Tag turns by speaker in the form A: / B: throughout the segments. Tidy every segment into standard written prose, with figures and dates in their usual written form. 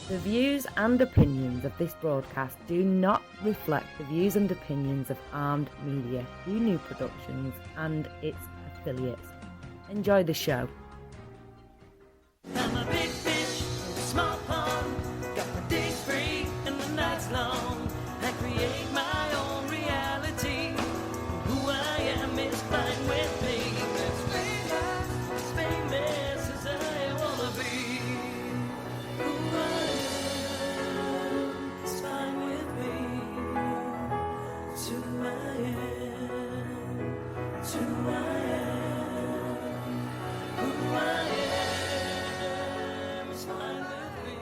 A: The views and opinions of this broadcast do not reflect the views and opinions of Armed Media, New Productions, and its affiliates. Enjoy the show.
B: I'm a big fish in a small pond, got my days free and the nights long. I create my own reality, who I am is fine with me. As famous as I wanna be, who I am is fine with me. It's who I am, it's who I am, who I am is fine with me.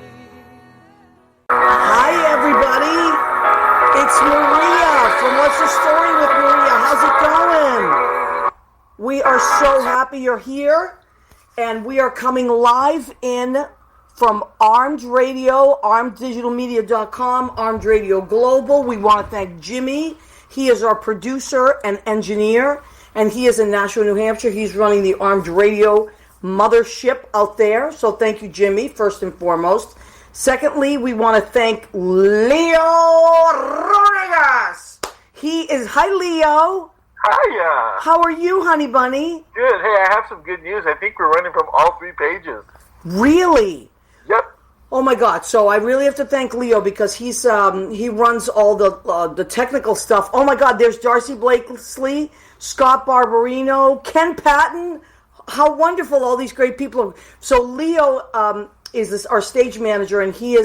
C: Hi, everybody. It's Maria from What's the Story with Maria. How's it going? We are so happy you're here, and we are coming live in from Armed Radio, armeddigitalmedia.com, Armed Radio Global. We want to thank Jimmy. He is our producer and engineer, and he is in Nashua, New Hampshire. He's running the Armed Radio mothership out there. So thank you, Jimmy, first and foremost. Secondly, we want to thank Leo Rodriguez. Hi, Leo.
D: Hiya.
C: How are you, honey bunny?
D: Good. Hey, I have some good news. I think we're running from all 3 pages.
C: Really?
D: Yep.
C: Oh my God! So I really have to thank Leo because he runs all the technical stuff. Oh my God! There's Darcy Blakesley, Scott Barberino, Ken Patton. How wonderful! All these great people. So Leo is our stage manager, and he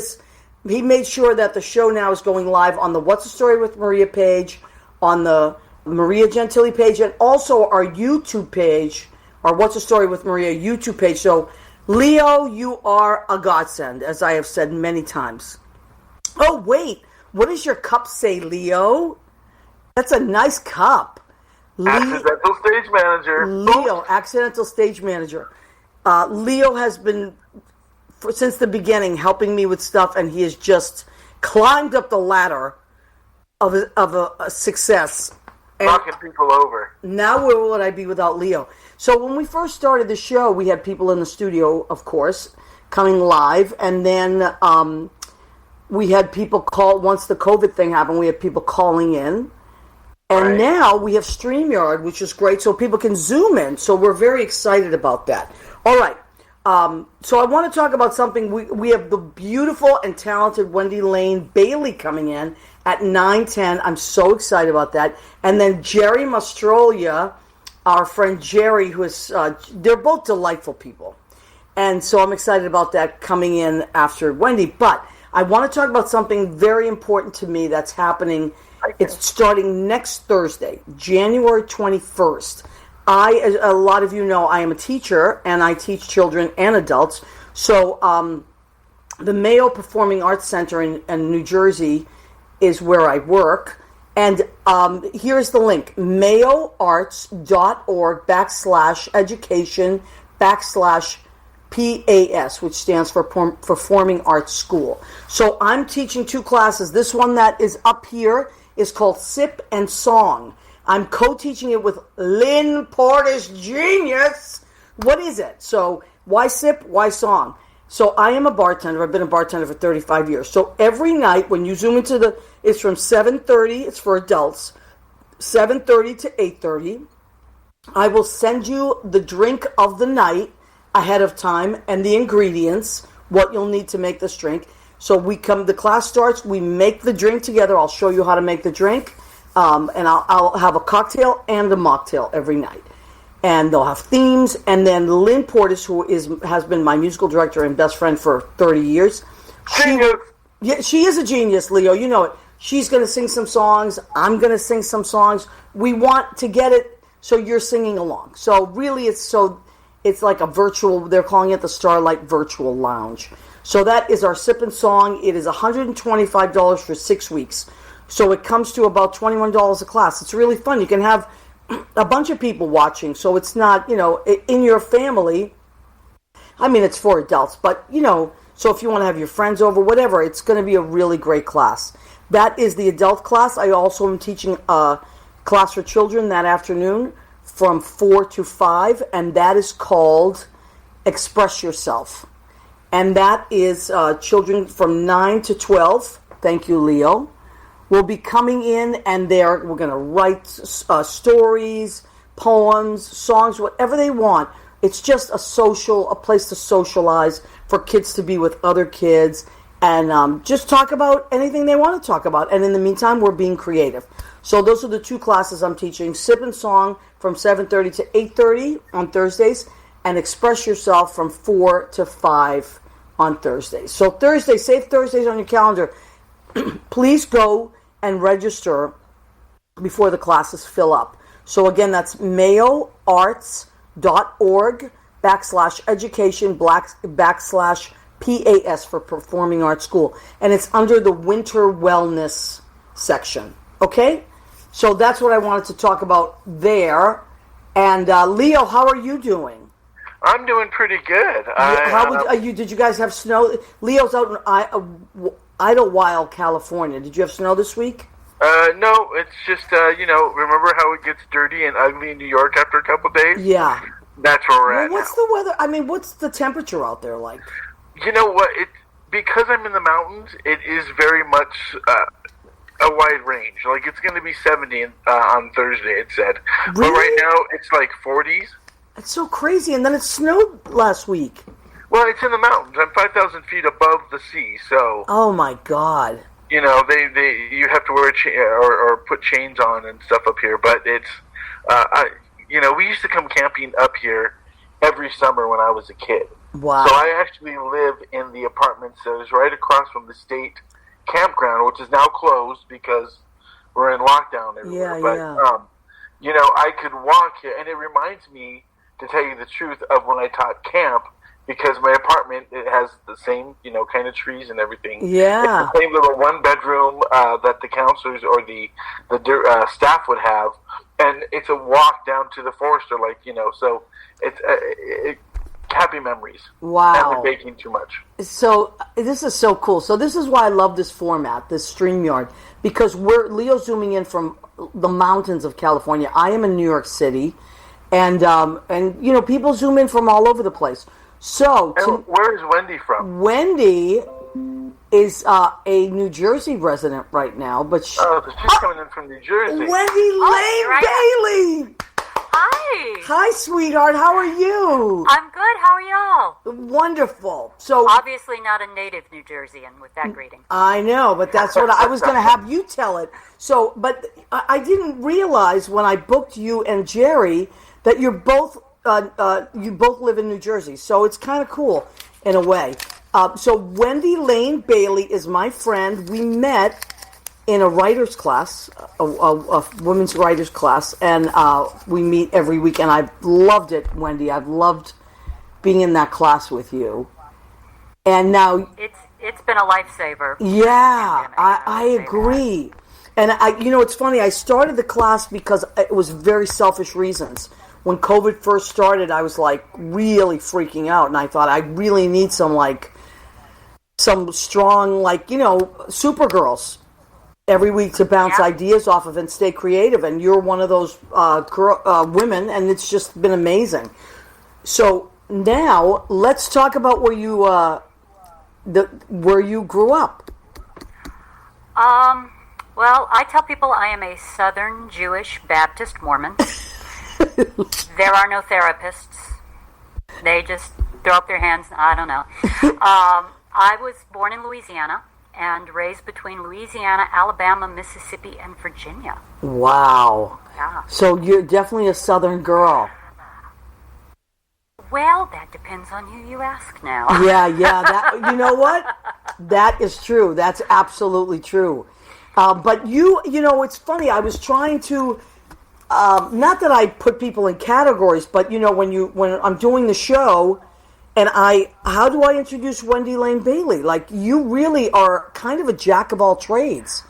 C: made sure that the show now is going live on the What's the Story with Maria page, on the Maria Gentili page, and also our YouTube page, our What's the Story with Maria YouTube page. So, Leo, you are a godsend, as I have said many times. Oh, wait. What does your cup say, Leo? That's a nice cup.
D: Accidental stage manager.
C: Leo, accidental stage manager. Leo has been, since the beginning, helping me with stuff, and he has just climbed up the ladder of a success.
D: Knocking people over.
C: Now where would I be without Leo? So when we first started the show, we had people in the studio, of course, coming live, and then we had people call, once the COVID thing happened, we had people calling in. And
D: Right.
C: now we have StreamYard, which is great, so people can Zoom in. So we're very excited about that. All right. So I want to talk about something. We have the beautiful and talented Wendy-Lane Bailey coming in at 9:10. I'm so excited about that. And then Gerry Mastriola, our friend Gerry, who is, they're both delightful people. And so I'm excited about that coming in after Wendy. But I want to talk about something very important to me that's happening. It's starting next Thursday, January 21st. As a lot of you know, I am a teacher, and I teach children and adults. So the Mayo Performing Arts Center in New Jersey is where I work. And here's the link, mayoarts.org/education/PAS, which stands for Performing Arts School. So I'm teaching 2 classes. This one that is up here is called Sip and Song. I'm co-teaching it with Lynn Porter's Genius. What is it? So why sip? Why song? So I am a bartender. I've been a bartender for 35 years. So every night when you zoom into it's from 7:30, it's for adults, 7:30 to 8:30. I will send you the drink of the night ahead of time and the ingredients, what you'll need to make this drink. So the class starts, we make the drink together. I'll show you how to make the drink. And I'll have a cocktail and a mocktail every night. And they'll have themes. And then Lynn Portis, who has been my musical director and best friend for 30 years. She is a genius, Leo. You know it. She's going to sing some songs. I'm going to sing some songs. We want to get it so you're singing along. So really it's like a virtual, they're calling it the Starlight Virtual Lounge. So that is our Sip and Song. It is $125 for 6 weeks. So it comes to about $21 a class. It's really fun. You can have a bunch of people watching. So it's not, in your family. I mean, it's for adults. But, so if you want to have your friends over, whatever, it's going to be a really great class. That is the adult class. I also am teaching a class for children that afternoon from 4 to 5. And that is called Express Yourself. and that is children from 9 to 12. Thank you, Leo. Will be coming in, and we're going to write stories, poems, songs, whatever they want. It's just a place to socialize for kids to be with other kids and just talk about anything they want to talk about. And in the meantime, we're being creative. So those are the 2 classes I'm teaching. Sip and Song from 7:30 to 8:30 on Thursdays, and Express Yourself from 4 to 5 on Thursdays. So Thursday, save Thursdays on your calendar. Please go and register before the classes fill up. So again, that's mayoarts.org/education/PAS for Performing Arts School. And it's under the Winter Wellness section. Okay? So that's what I wanted to talk about there. And Leo, how are you doing?
D: I'm doing pretty good.
C: Did you guys have snow? Leo's out in Idlewild, California. Did you have snow this week?
D: No, it's just, remember how it gets dirty and ugly in New York after a couple days?
C: Yeah.
D: That's where we're at
C: what's
D: now.
C: the weather? I mean, what's the temperature out there like?
D: You know what? Because I'm in the mountains, it is very much a wide range. Like, it's going to be 70 on Thursday, it said.
C: Really?
D: But right now, it's like 40s.
C: It's so crazy. And then it snowed last week.
D: Well, it's in the mountains. I'm 5,000 feet above the sea, so...
C: Oh, my God.
D: You know, you have to wear or put chains on and stuff up here, but it's... we used to come camping up here every summer when I was a kid.
C: Wow.
D: So I actually live in the apartments that is right across from the state campground, which is now closed because we're in lockdown everywhere. I could walk here, and it reminds me, to tell you the truth, of when I taught camp, because my apartment, it has the same, kind of trees and everything.
C: Yeah.
D: It's the same little one-bedroom that the counselors or the staff would have, and it's a walk down to the forest, so it's happy memories.
C: Wow.
D: And we're baking too much.
C: So this is so cool. So this is why I love this format, this StreamYard, because Leo's zooming in from the mountains of California. I am in New York City, and people zoom in from all over the place. So
D: where is Wendy from?
C: Wendy is a New Jersey resident right now, but she's
D: coming in from New Jersey.
C: Wendy-Lane Bailey.
E: Hi.
C: Hi, sweetheart. How are you?
E: I'm good. How are y'all?
C: Wonderful. So
E: obviously not a native New Jerseyan with that greeting.
C: I know, but that's what I was going to have you tell it. So, but I didn't realize when I booked you and Gerry that you both live in New Jersey. So it's kind of cool in a way. So Wendy-Lane Bailey is my friend. We met in a writer's class, a women's writer's class, and we meet every week, and I've loved it, Wendy. I've loved being in that class with you. And now...
E: It's been a lifesaver.
C: Yeah, I agree. And it's funny, I started the class because it was very selfish reasons. When COVID first started, I was like really freaking out, and I thought I really need some strong, Supergirls every week to bounce ideas off of and stay creative. And you're one of those women, and it's just been amazing. So now let's talk about where you grew up.
E: Well, I tell people I am a Southern Jewish Baptist Mormon. There are no therapists. They just throw up their hands. I don't know. I was born in Louisiana and raised between Louisiana, Alabama, Mississippi, and Virginia.
C: Wow.
E: Yeah.
C: So you're definitely a Southern girl.
E: Well, that depends on who you ask now.
C: Yeah. You know what? That is true. That's absolutely true. But it's funny. I was trying to, not that I put people in categories, but when I'm doing the show, and how do I introduce Wendy-Lane Bailey? Like, you really are kind of a jack of all trades.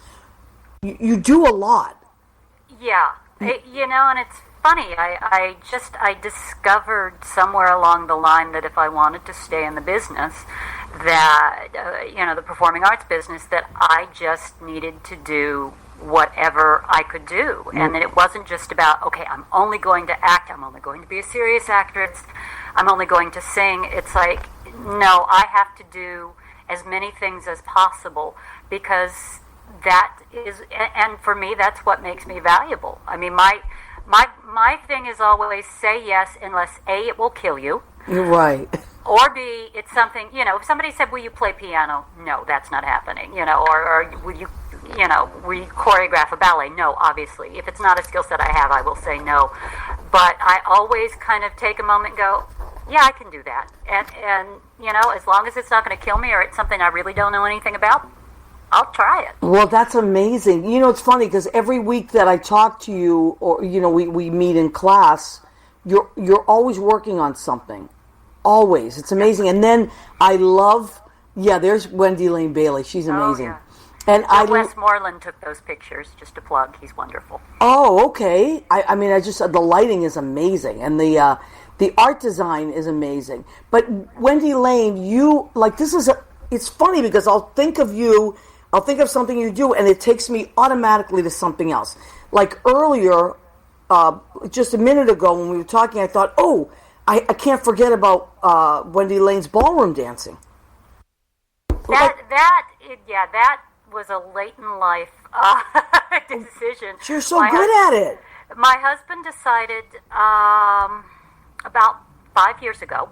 C: You do a lot.
E: Yeah, and it's funny. I discovered somewhere along the line that if I wanted to stay in the business, that the performing arts business, that I just needed to do whatever I could do, and that it wasn't just about, okay, I'm only going to act, I'm only going to be a serious actress, I'm only going to sing. It's like, no, I have to do as many things as possible because that is, and for me, that's what makes me valuable. I mean, my thing is always say yes unless A, it will kill you.
C: You're right.
E: Or B, it's something, if somebody said, will you play piano? No, that's not happening, or will you choreograph a ballet? No, obviously. If it's not a skill set I have, I will say no. But I always kind of take a moment and go, yeah, I can do that. And as long as it's not going to kill me or it's something I really don't know anything about, I'll try it.
C: Well, that's amazing. It's funny because every week that I talk to you, or we meet in class, you're always working on something. Always. It's amazing. And then I love, there's Wendy-Lane Bailey. She's amazing.
E: Oh, yeah.
C: And
E: Westmoreland took those pictures, just to plug. He's wonderful.
C: Oh, okay. I mean, the lighting is amazing, and the art design is amazing. But Wendy-Lane, it's funny because I'll think of something you do, and it takes me automatically to something else. Like earlier, just a minute ago when we were talking, I thought, I can't forget about Wendy-Lane's ballroom dancing.
E: That was a late in life decision.
C: You're so good at it.
E: My husband decided about 5 years ago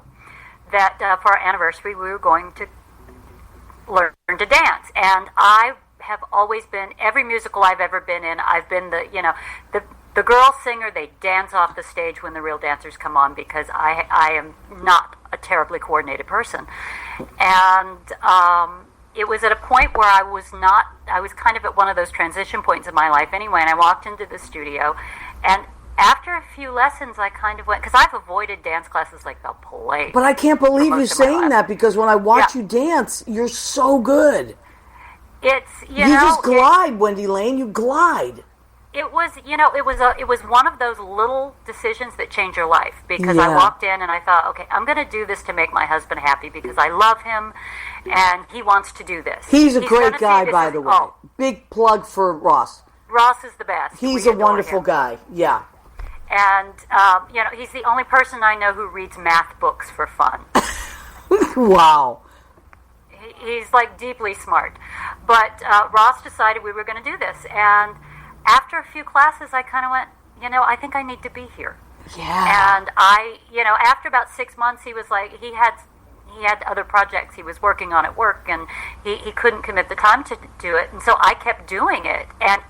E: that for our anniversary we were going to learn to dance, and I have always been, every musical I've ever been in, I've been the girl singer. They dance off the stage when the real dancers come on because I am not a terribly coordinated person. And it was at a point where I was kind of at one of those transition points in my life anyway, and I walked into the studio, and after a few lessons I kind of went, because I've avoided dance classes like the plague.
C: But I can't believe you saying that, because when I watch you dance, you're so good.
E: It's,
C: you just glide, Wendy-Lane, you glide.
E: It was one of those little decisions that change your life, because I walked in and I thought, okay, I'm going to do this to make my husband happy because I love him and he wants to do this.
C: He's a great guy, by the way. Big plug for Ross.
E: Ross is the best.
C: He's a wonderful guy. Yeah.
E: And, he's the only person I know who reads math books for fun.
C: Wow.
E: He's deeply smart. But Ross decided we were going to do this, and after a few classes, I kind of went, I think I need to be here.
C: Yeah.
E: And after about 6 months, he was like, he had other projects he was working on at work, and he couldn't commit the time to do it. And so I kept doing it, and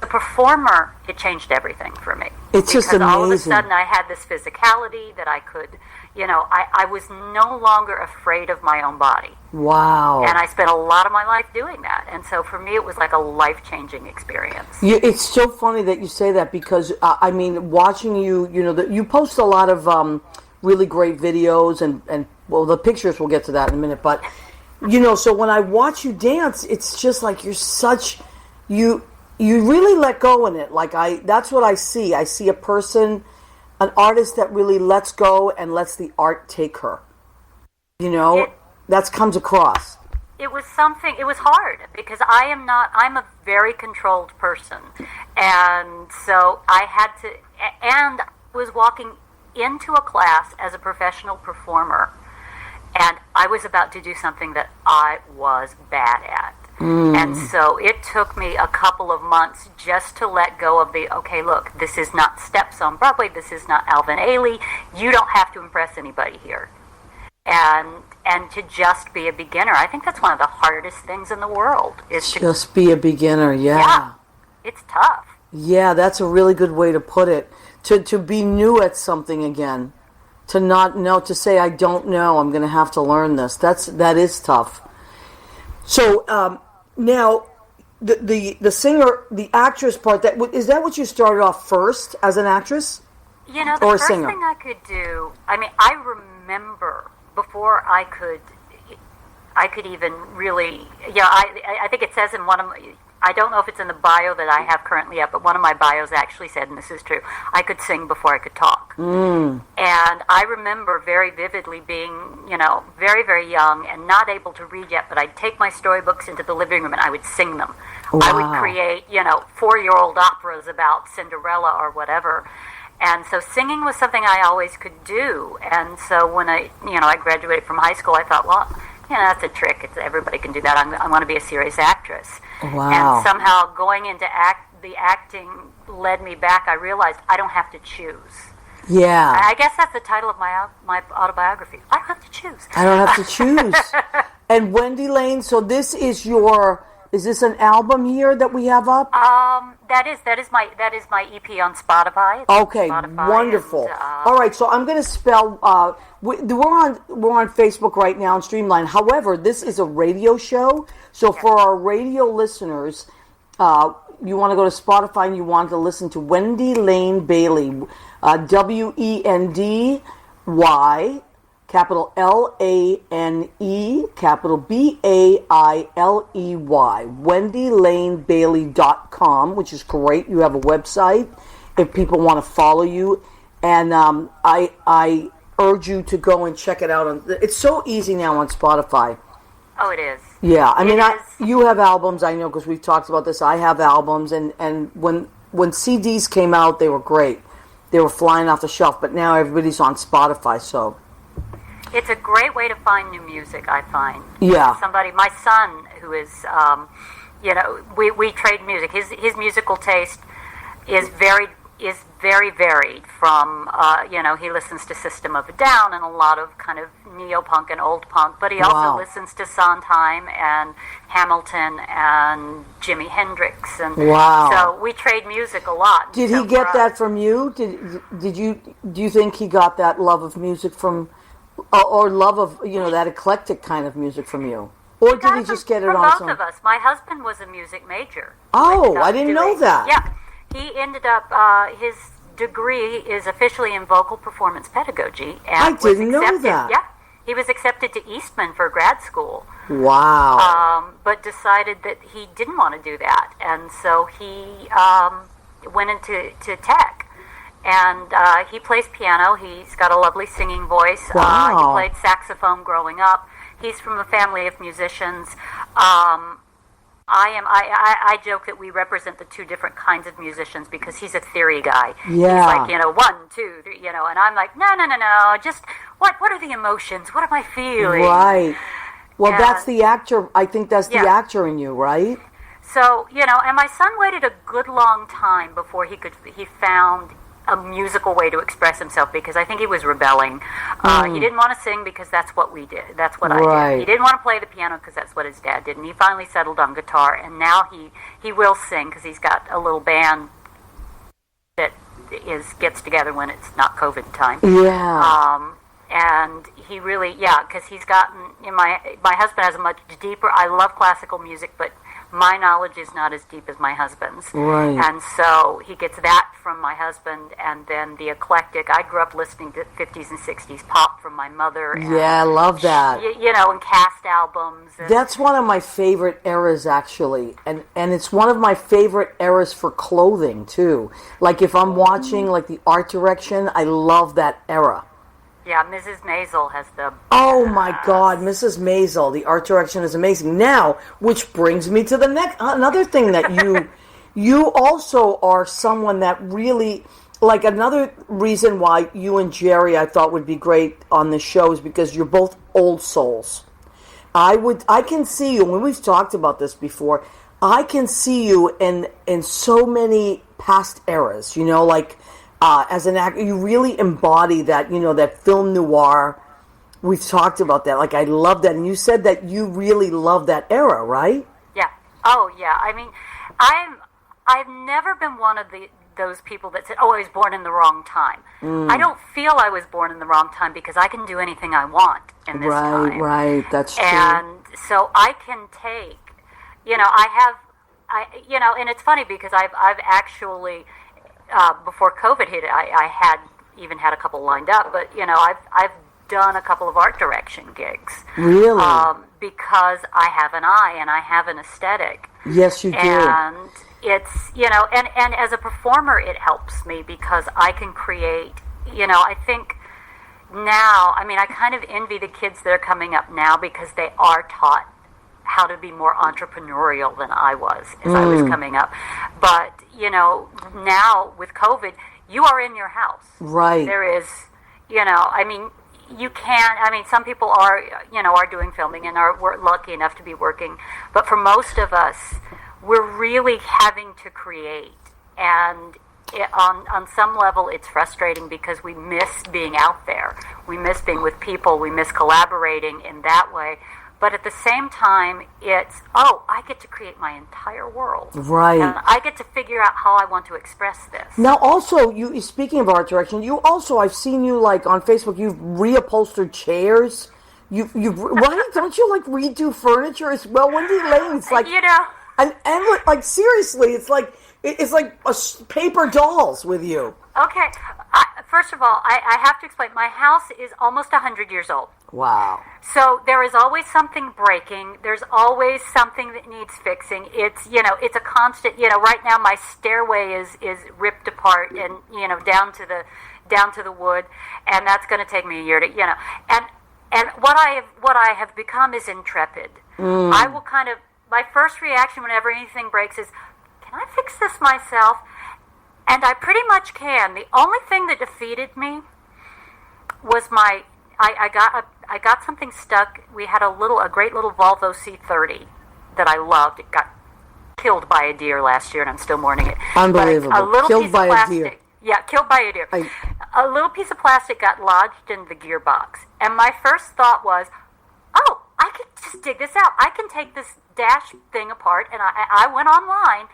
E: the performer, it changed everything for me.
C: It's just amazing.
E: Because all of a sudden I had this physicality that I could, I was no longer afraid of my own body.
C: Wow.
E: And I spent a lot of my life doing that. And so for me, it was like a life-changing experience.
C: It's so funny that you say that because, watching you, you post a lot of really great videos and the pictures, we'll get to that in a minute. But, so when I watch you dance, it's just like you really let go in it. That's what I see. I see a person, an artist that really lets go and lets the art take her. That comes across.
E: It was hard because I'm a very controlled person. And so I had to, and I was walking into a class as a professional performer, and I was about to do something that I was bad at. And so it took me a couple of months just to let go of okay, look, this is not Steps on Broadway, this is not Alvin Ailey, you don't have to impress anybody here. And to just be a beginner. I think that's one of the hardest things in the world. Is to
C: just be a beginner, yeah.
E: It's tough.
C: Yeah, that's a really good way to put it. To be new at something again. To not know, to say, I don't know, I'm going to have to learn this. That is tough. So, now, the singer, the actress part, is that what you started off first as an actress?
E: The first thing I could do, I remember before I could even really, I think it says in one of my, I don't know if it's in the bio that I have currently up, but one of my bios actually said, and this is true, I could sing before I could talk. And I remember very vividly being, very, very young and not able to read yet, but I'd take my storybooks into the living room and I would sing them. Wow. I would create, 4-year-old operas about Cinderella or whatever. And so singing was something I always could do. And so when I graduated from high school, I thought, well, that's a trick. Everybody can do that. I want to be a serious actress.
C: Wow.
E: And somehow going into the acting led me back. I realized I don't have to choose.
C: Yeah.
E: I guess that's the title of my autobiography. I don't have to choose.
C: I don't have to choose. And Wendy-Lane, so is this an album here that we have up?
E: That is my EP on Spotify.
C: Okay,
E: Spotify
C: wonderful.
E: And,
C: all right, so I'm going to spell. We're on Facebook right now and Streamline. However, this is a radio show, so for our radio listeners, you want to go to Spotify and you want to listen to Wendy-Lane Bailey, Wendy, capital Lane, capital Bailey, WendyLaneBailey.com, which is great. You have a website if people want to follow you. And I urge you to go and check it out. It's so easy now on Spotify.
E: Oh, it is.
C: Yeah, I mean, you have albums, I know, because we've talked about this. I have albums, and when CDs came out, they were great. They were flying off the shelf, but now everybody's on Spotify, so...
E: It's a great way to find new music, I find.
C: Yeah.
E: My son, who is, we trade music. His musical taste is very varied from, he listens to System of a Down and a lot of kind of neo-punk and old punk, but he also listens to Sondheim and Hamilton and Jimi Hendrix. And so we trade music a lot.
C: Did he get that from you? Do you think he got that love of music from, or love of, that eclectic kind of music from you? Or did he just get it on
E: both of us. My husband was a music major.
C: Oh, I didn't know that.
E: Yeah. He ended up, his degree is officially in vocal performance pedagogy. And
C: I didn't know that.
E: Yeah. He was accepted to Eastman for grad school.
C: Wow.
E: But decided that he didn't want to do that. And so he went into tech. And he plays piano. He's got a lovely singing voice.
C: Wow.
E: He played saxophone growing up. He's from a family of musicians. I joke that we represent the two different kinds of musicians because he's a theory guy.
C: Yeah.
E: He's like, 1, 2, 3, and I'm like, no, just what are the emotions? What am I feeling?
C: Right. Well, that's the actor. I think that's the actor in you, right?
E: So, and my son waited a good long time before he found a musical way to express himself because I think he was rebelling. He didn't want to sing because that's what we did. That's what I did. He didn't want to play the piano because that's what his dad did. And he finally settled on guitar. And now he will sing because he's got a little band that gets together when it's not COVID time.
C: Yeah.
E: And he really, because he's gotten, my husband has a much deeper, I love classical music, but my knowledge is not as deep as my husband's.
C: Right.
E: And so he gets that from my husband, and then the eclectic. I grew up listening to 50s and 60s pop from my mother. And,
C: I love that.
E: And cast albums. And
C: that's one of my favorite eras, actually. And it's one of my favorite eras for clothing, too. Like, if I'm watching, like, the art direction, I love that era.
E: Yeah, Mrs. Maisel has the...
C: Oh, my God, Mrs. Maisel. The art direction is amazing. Now, which brings me to the another thing that you also are someone that really... Like, another reason why you and Gerry, I thought, would be great on this show is because you're both old souls. I can see you, and we've talked about this before, I can see you in so many past eras, like... as an actor, you really embody that, that film noir. We've talked about that. Like, I love that. And you said that you really love that era, right?
E: Yeah. Oh, yeah. I mean, I've never been one of those people that said, I was born in the wrong time. I don't feel I was born in the wrong time because I can do anything I want in this time.
C: Right. That's true.
E: And so I can take, and it's funny because I've actually... before COVID hit, I had a couple lined up, but I've done a couple of art direction gigs.
C: Really?
E: Because I have an eye and I have an aesthetic.
C: Yes, you do.
E: And it's and as a performer, it helps me because I can create. I think now, I kind of envy the kids that are coming up now because they are taught how to be more entrepreneurial than I was as I was coming up. But, now with COVID, you are in your house.
C: Right.
E: There is, I mean, you can't, I mean, some people are, are doing filming and we're lucky enough to be working. But for most of us, we're really having to create. And on some level, it's frustrating because we miss being out there. We miss being with people. We miss collaborating in that way. But at the same time, it's, I get to create my entire world.
C: Right.
E: And I get to figure out how I want to express this.
C: Now, also, you speaking of art direction, you also, I've seen you, like, on Facebook, you've reupholstered chairs. Why don't you, like, redo furniture as well? Wendy-Lane, it's like... And like, seriously, it's like paper dolls with you.
E: Okay. First of all, I have to explain. My house is almost 100 years old.
C: Wow.
E: So there is always something breaking. There's always something that needs fixing. It's, it's a constant, right now my stairway is ripped apart and, down to the wood. And that's going to take me a year to, and what I have become is intrepid. I will my first reaction whenever anything breaks is, can I fix this myself? And I pretty much can. The only thing that defeated me was I got something stuck. We had a great little Volvo C30 that I loved. It got killed by a deer last year, and I'm still mourning it.
C: Unbelievable.
E: But a little
C: killed
E: piece
C: by
E: of plastic,
C: a deer.
E: Yeah, killed by a deer. A little piece of plastic got lodged in the gearbox, and my first thought was, I could just dig this out. I can take this dash thing apart, and I went online,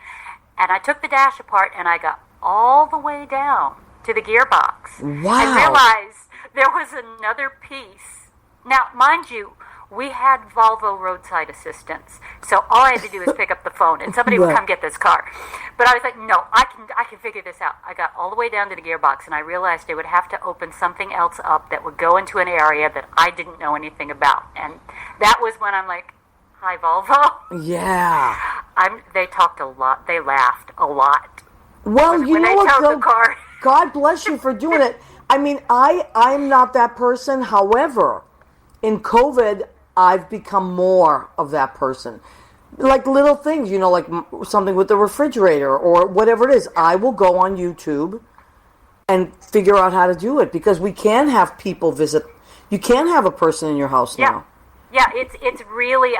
E: and I took the dash apart, and I got all the way down to the gearbox.
C: Wow.
E: I realized there was another piece. Now, mind you, we had Volvo roadside assistance, so all I had to do was pick up the phone, and somebody would come get this car. But I was like, no, I can figure this out. I got all the way down to the gearbox, and I realized I would have to open something else up that would go into an area that I didn't know anything about. And that was when I'm like, hi, Volvo.
C: Yeah.
E: They talked a lot. They laughed a lot.
C: Well, you know what, God bless you for doing it. I mean, I'm not that person. However, in COVID, I've become more of that person. Like little things, like something with the refrigerator or whatever it is. I will go on YouTube and figure out how to do it because we can have people visit. You can have a person in your house now.
E: Yeah, it's really,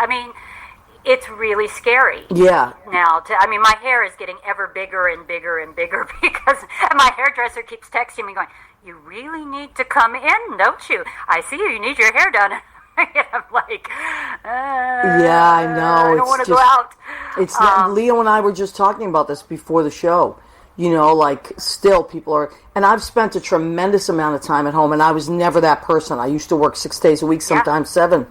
E: it's really scary.
C: Yeah.
E: Now, my hair is getting ever bigger and bigger and bigger because my hairdresser keeps texting me going, you really need to come in, don't you? I see you need your hair done. And I'm like,
C: yeah, I know.
E: I don't want to go out.
C: It's Leo and I were just talking about this before the show. Like still people are, and I've spent a tremendous amount of time at home, and I was never that person. I used to work 6 days a week, sometimes 7.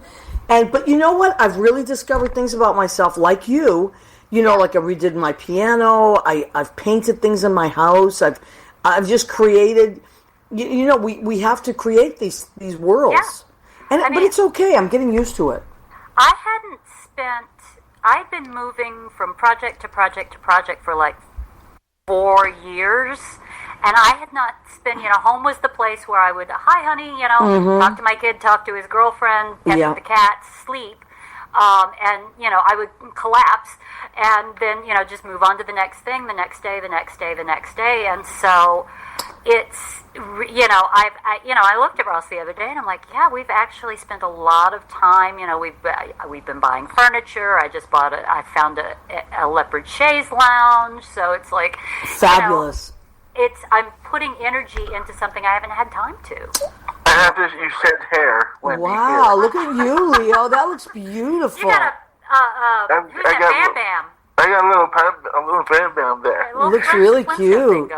C: But you know what? I've really discovered things about myself, like you. Like I redid my piano. I've painted things in my house. I've just created. We have to create these worlds. Yeah. But it's okay. I'm getting used to it.
E: I've been moving from project to project to project for like 4 years, and I had not spent, home was the place where I would, hi honey, talk to my kid, talk to his girlfriend, pet the cats, sleep, and, I would collapse, and then, just move on to the next thing, the next day, the next day, the next day, and so it's, I looked at Ross the other day, and I'm like, yeah, we've actually spent a lot of time, we've been buying furniture. I found a leopard chaise lounge, so it's like
C: fabulous.
E: I'm putting energy into something I haven't had time to.
D: After you said hair, Wendy.
C: Wow, look at you, Leo. That looks beautiful.
E: You got who's that? Bam Bam.
D: I got a little Bam Bam there.
C: It looks really cute.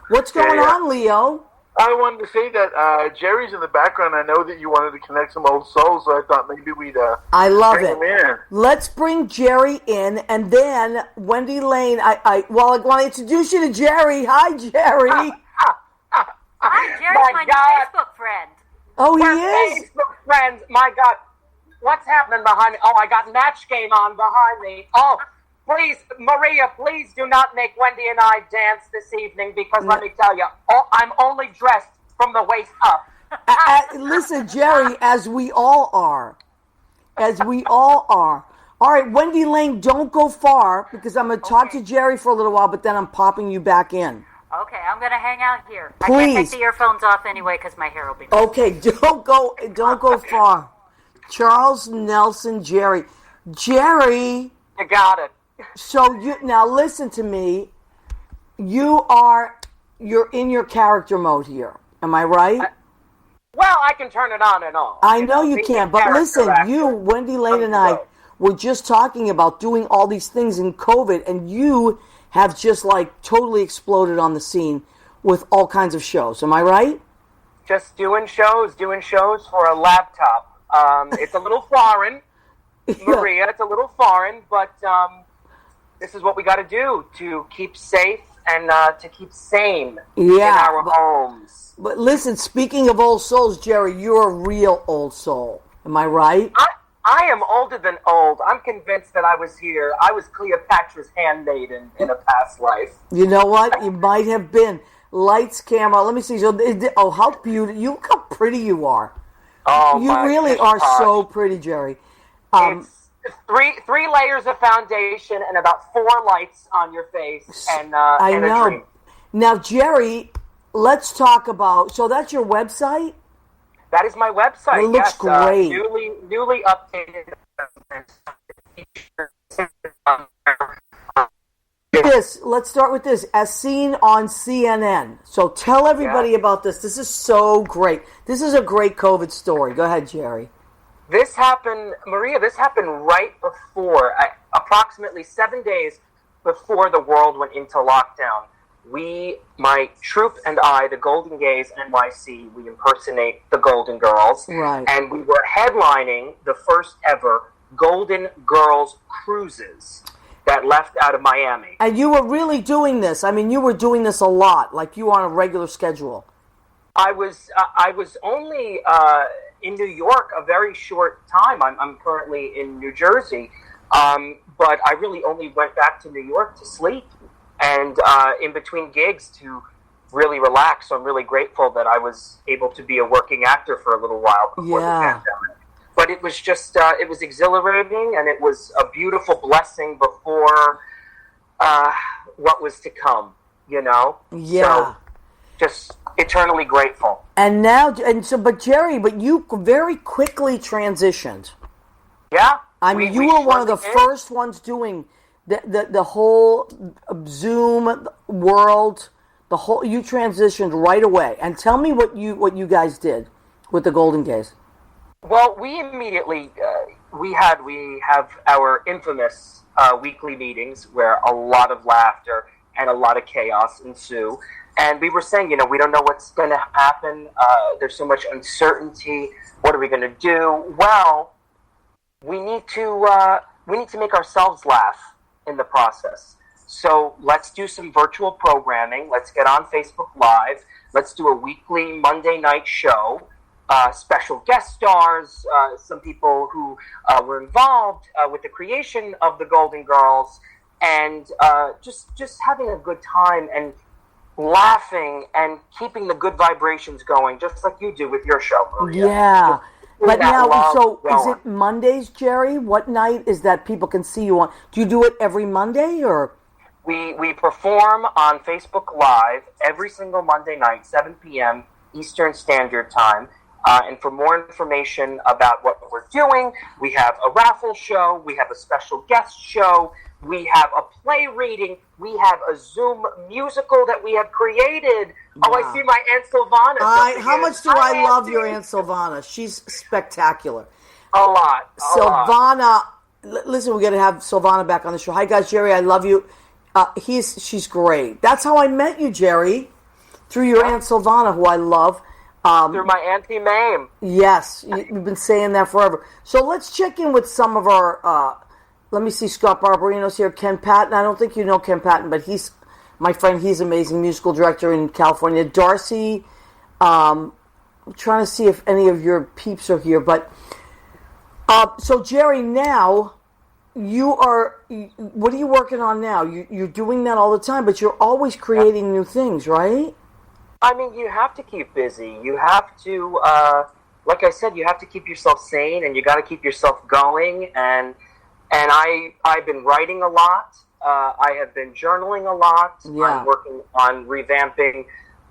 C: What's going on, Leo?
D: I wanted to say that Gerry's in the background. I know that you wanted to connect some old souls, so I thought maybe we'd
C: I love
D: bring
C: it.
D: him in.
C: Let's bring Gerry in, and then Wendy-Lane. I want to introduce you to Gerry. Hi, Gerry.
E: Hi, Gerry's my new Facebook friend.
C: Oh, he
F: is? Facebook friends. My God. What's happening behind me? Oh, I got Match Game on behind me. Oh, please, Maria, please do not make Wendy and I dance this evening because let me tell you, I'm only dressed from the waist up.
C: Listen, Gerry, as we all are. As we all are. All right, Wendy-Lane, don't go far because I'm going to talk to Gerry for a little while, but then I'm popping you back in.
E: Okay, I'm going to hang out here. I
C: Please.
E: can't take the earphones off anyway because my hair will be...
C: Okay, don't go far. Charles Nelson Gerry. Gerry.
F: You got it.
C: So now listen to me. You're in your character mode here. Am I right?
F: Well, I can turn it on and off.
C: I know you can, but listen, you, Wendy-Lane, and I were just talking about doing all these things in COVID, and you have just like totally exploded on the scene with all kinds of shows. Am I right?
F: Just doing shows for a laptop. It's a little foreign, Maria. It's a little foreign, but this is what we got to do to keep safe and to keep sane in our homes.
C: But listen, speaking of old souls, Gerry, you're a real old soul. Am I right?
F: I am older than old. I'm convinced that I was Cleopatra's handmaiden in a past life.
C: You know what? You might have been. Lights, camera. Let me see. Oh, how beautiful. You look how pretty you are.
F: Oh,
C: you really are so pretty, Gerry.
F: It's three layers of foundation and about 4 lights on your face and
C: I
F: and
C: know.
F: a dream.
C: Now, Gerry, let's talk about. So that's your website?
F: That is my website.
C: It looks great.
F: Newly updated.
C: Let's start with this. As seen on CNN. So tell everybody about this. This is so great. This is a great COVID story. Go ahead, Gerry.
F: This happened, Maria, right before, approximately 7 days before the world went into lockdown. My troupe and I, the Golden Gays NYC, we impersonate the Golden Girls.
C: Right.
F: And we were headlining the first ever Golden Girls cruises that left out of Miami.
C: And you were really doing this. I mean, you were doing this a lot, like you were on a regular schedule.
F: I was only in New York a very short time. I'm currently in New Jersey, but I really only went back to New York to sleep and in between gigs to really relax. So I'm really grateful that I was able to be a working actor for a little while before the pandemic. But it was just, it was exhilarating, and it was a beautiful blessing before what was to come, you know?
C: Yeah.
F: So just eternally grateful.
C: And now, but Gerry, you very quickly transitioned.
F: Yeah.
C: I mean, you were one of the first ones doing the whole Zoom world, you transitioned right away. And tell me what you guys did with the Golden Gays.
F: Well, we immediately we have our infamous weekly meetings where a lot of laughter and a lot of chaos ensue. And we were saying, we don't know what's going to happen. There's so much uncertainty. What are we going to do? Well, we need to make ourselves laugh in the process. So let's do some virtual programming. Let's get on Facebook Live. Let's do a weekly Monday night show. Special guest stars, some people who were involved with the creation of the Golden Girls, and just having a good time and laughing and keeping the good vibrations going, just like you do with your show, Maria.
C: Yeah. But now, so
F: going.
C: Is it Mondays, Gerry? What night is that people can see you on? Do you do it every Monday, or?
F: We perform on Facebook Live every single Monday night, 7 p.m. Eastern Standard Time. And for more information about what we're doing, we have a raffle show, we have a special guest show, we have a play reading, we have a Zoom musical that we have created. Wow. Oh, I see my Aunt Sylvana.
C: How much do I love your Aunt Sylvana? She's spectacular.
F: A lot.
C: Sylvana, listen, we're going to have Sylvana back on the show. Hi, guys. Gerry, I love you. She's great. That's how I met you, Gerry, through your Aunt Sylvana, who I love.
F: Through my Auntie Mame.
C: Yes, you've been saying that forever. So let's check in with some of our, let me see, Scott Barbarino's here, Ken Patton. I don't think you know Ken Patton, but he's my friend. He's amazing musical director in California. Darcy, I'm trying to see if any of your peeps are here. But, so Gerry, now, what are you working on now? You're doing that all the time, but you're always creating new things, right?
F: I mean, you have to keep busy. You have to, like I said, you have to keep yourself sane, and you got to keep yourself going. And I've been writing a lot. I have been journaling a lot.
C: Yeah.
F: I'm working on revamping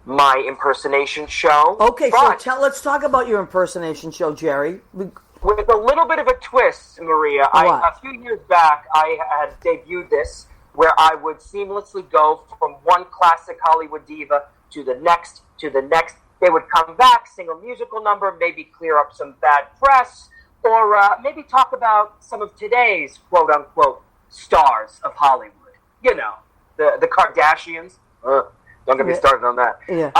F: my impersonation show.
C: Okay, so let's talk about your impersonation show, Gerry.
F: With a little bit of a twist, Maria. A few years back, I had debuted this, where I would seamlessly go from one classic Hollywood diva to the next, to the next. They would come back, sing a musical number, maybe clear up some bad press, or maybe talk about some of today's quote-unquote stars of Hollywood. You know, the Kardashians. Don't get me started on that.
C: Yeah.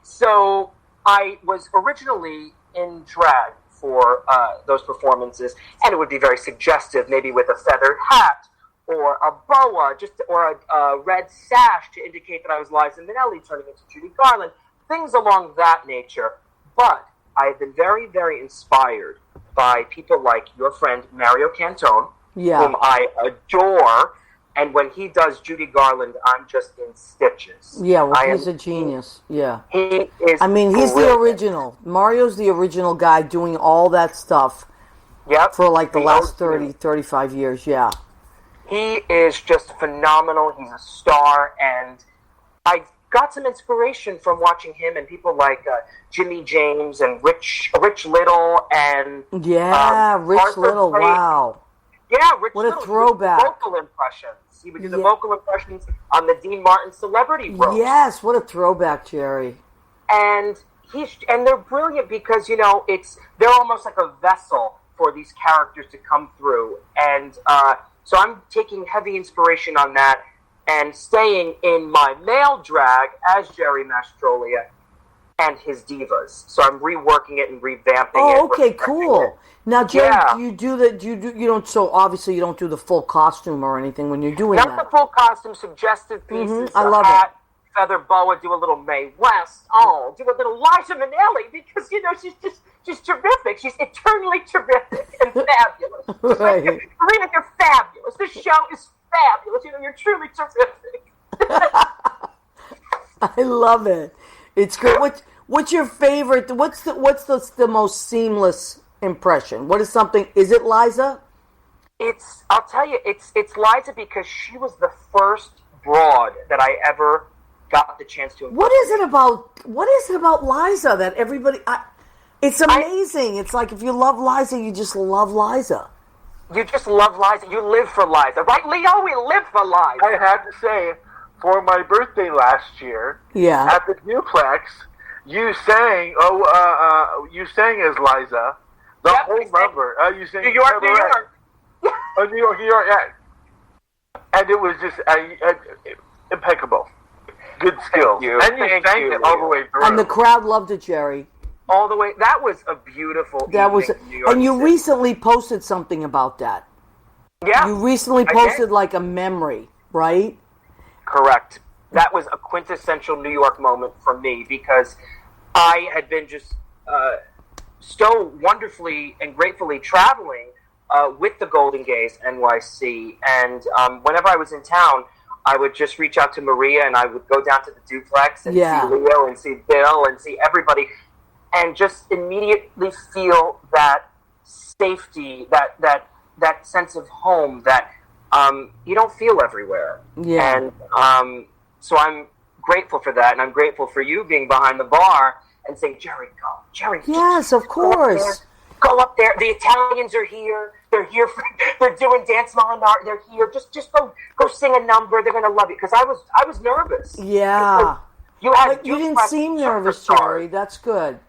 F: So I was originally in drag for those performances, and it would be very suggestive, maybe with a feathered hat or a boa, or a red sash to indicate that I was Liza Minnelli turning into Judy Garland, things along that nature. But I have been very, very inspired by people like your friend Mario Cantone, whom I adore. And when he does Judy Garland, I'm just in stitches.
C: Yeah, well, he's a genius. Yeah.
F: He is.
C: I mean, he's the original. Mario's the original guy doing all that stuff.
F: Yep.
C: For like the last 30, 35 years, yeah.
F: He is just phenomenal. He's a star. And I got some inspiration from watching him and people like Jimmy James and Rich Little and...
C: Yeah, Rich
F: Arthur
C: Little,
F: Blake.
C: Wow.
F: Yeah, Rich
C: What a
F: Little.
C: throwback.
F: Vocal impressions. He would do the vocal impressions on the Dean Martin Celebrity Roast.
C: Yes, what a throwback, Gerry.
F: And they're brilliant because, you know, they're almost like a vessel for these characters to come through. And so I'm taking heavy inspiration on that and staying in my male drag as Gerry Mastriola and his divas. So I'm reworking it and revamping it.
C: Oh, okay, cool.
F: It.
C: Now, Gerry, so obviously you don't do the full costume or anything when you're doing
F: Not
C: that.
F: the full costume, suggestive pieces.
C: I love
F: hat, feather boa, do a little Mae West. Oh, do a little Liza Minnelli because, you know, she's terrific. She's eternally terrific and fabulous.
C: Right.
F: Marina, you're fabulous. This show is fabulous. You know, you're truly terrific.
C: I love it. It's good. What's your favorite? What's the most seamless impression? What is something? Is it Liza?
F: I'll tell you, it's Liza because she was the first broad that I ever got the chance to.
C: What is it about Liza that everybody? It's amazing. It's like if you love Liza, you just love Liza.
F: You just love Liza. You live for Liza, right, Leo? We live for Liza.
D: I have to say, for my birthday last year, at the duplex, you sang. You sang as Liza. The whole number. You sang
F: New York, New York.
D: New York, New York. Yeah. And it was just impeccable. Good skills.
F: Thank you.
D: And you sang it all the way through.
C: And the crowd loved it, Gerry.
F: All the way. That was a beautiful evening in New York
C: and you
F: City.
C: recently posted something about that.
F: Yeah.
C: You recently posted like a memory, right?
F: Correct. That was a quintessential New York moment for me because I had been just so wonderfully and gratefully traveling with the Golden Gaze NYC. And whenever I was in town, I would just reach out to Maria and I would go down to the duplex and see Leo and see Bill and see everybody and just immediately feel that safety, that sense of home that you don't feel everywhere.
C: Yeah.
F: And so I'm grateful for that, and I'm grateful for you being behind the bar and saying, Gerry, go. Gerry,
C: yes, of course.
F: Go up there. The Italians are here. They're here. They're doing Dance Molinari. They're here. Just go sing a number. They're going to love you. Because I was nervous.
C: Yeah.
F: You
C: didn't seem nervous, Gerry. That's good.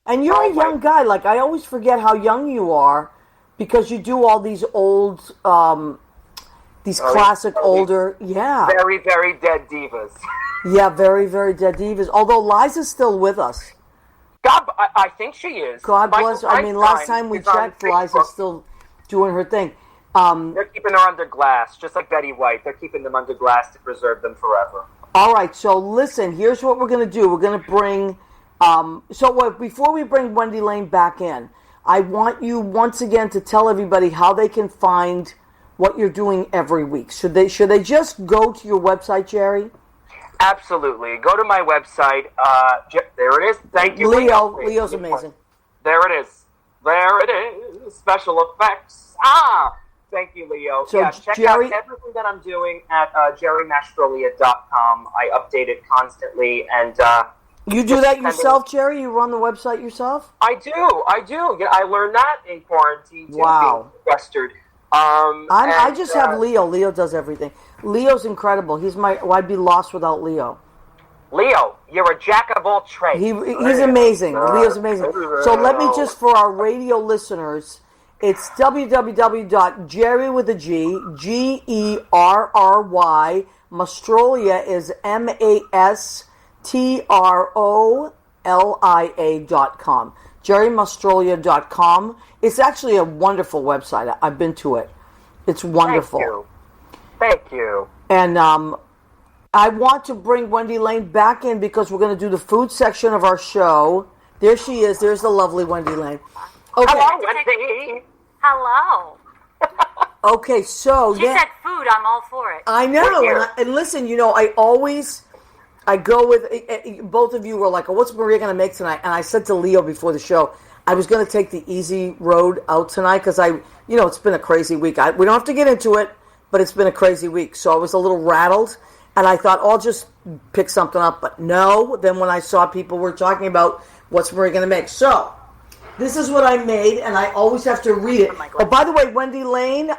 C: And you're a young guy. Like, I always forget how young you are because you do all these old, classic older,
F: very, very dead divas.
C: Yeah, very, very dead divas. Although Liza's still with us.
F: God, I think she is.
C: God bless her. I mean, last time we checked, Liza's still doing her thing.
F: They're keeping her under glass, just like Betty White. They're keeping them under glass to preserve them forever.
C: All right, so listen, here's what we're going to do. We're going to bring... before we bring Wendy-Lane back in, I want you once again to tell everybody how they can find what you're doing every week. Should they just go to your website, Gerry?
F: Absolutely. Go to my website. There it is. Thank you.
C: Leo's amazing.
F: There it is. There it is. Special effects. Thank you, Leo.
C: So,
F: check
C: Gerry,
F: out everything that I'm doing at GerryMastriola.com. I update it constantly, and
C: you do that yourself, Gerry? You run the website yourself?
F: I do. Yeah, I learned that in quarantine. Too,
C: wow.
F: Being sequestered.
C: I just have Leo. Leo does everything. Leo's incredible. I'd be lost without Leo.
F: Leo, you're a jack of all trades.
C: He's amazing. Leo's amazing. So let me just, for our radio listeners, it's www.gerry with a G, Gerry, Mastriola is Mastriolia.com. GerryMastriola.com. It's actually a wonderful website. I've been to it. It's wonderful.
F: Thank you.
C: And I want to bring Wendy-Lane back in because we're going to do the food section of our show. There she is. There's the lovely Wendy-Lane. Okay.
F: Hello, Wendy.
E: Hello.
C: Okay, so
E: She said food. I'm all for it.
C: I know. And listen, I go with both of you were like, oh, what's Maria going to make tonight? And I said to Leo before the show, I was going to take the easy road out tonight because it's been a crazy week. We don't have to get into it, but it's been a crazy week. So I was a little rattled, and I thought, I'll just pick something up. But no, then when I saw people were talking about what's Maria going to make. So this is what I made, and I always have to read it. Oh, by the way, Wendy-Lane,